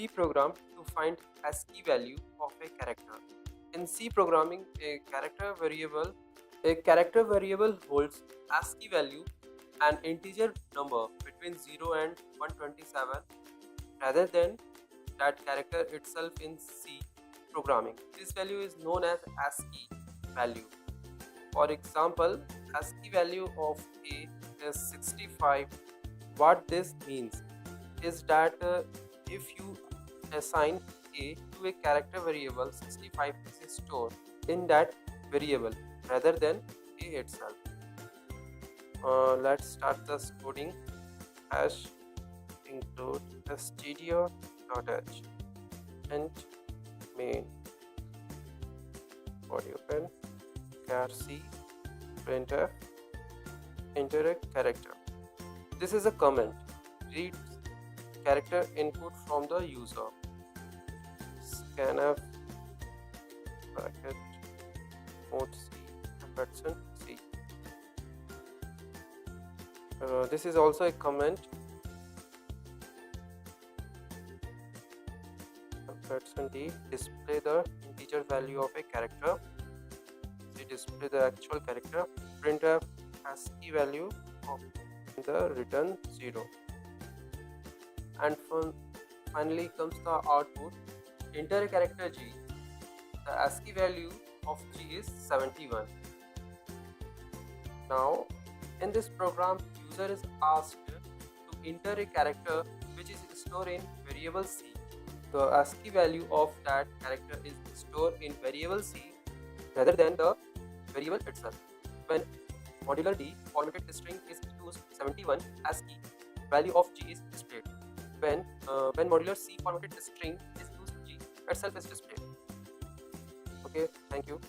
C program to find ASCII value of a character. In C programming, a character variable holds ASCII value, an integer number between 0 and 127, rather than that character itself in C programming. This value is known as ASCII value. For example, ASCII value of A is 65. What this means is that if you assign A to a character variable, 65 is stored in that variable rather than A itself. Let's start this coding. Hash include stdio.h and main body open char c printf enter a character. This is a comment. Reads character input from the user. Scanf bracket mode c ampersand c. This is also a comment. Ampersand d display the integer value of a character. C display the actual character. Printf ASCII value of the return 0. And finally comes the output. Enter a character G. The ASCII value of G is 71. Now in this program, user is asked to enter a character which is stored in variable C. The ASCII value of that character is stored in variable C rather than the variable itself. When modular D formatted string is used, 71 ASCII value of G is displayed. When modular C formatted string is used, G itself is displayed. Okay, thank you.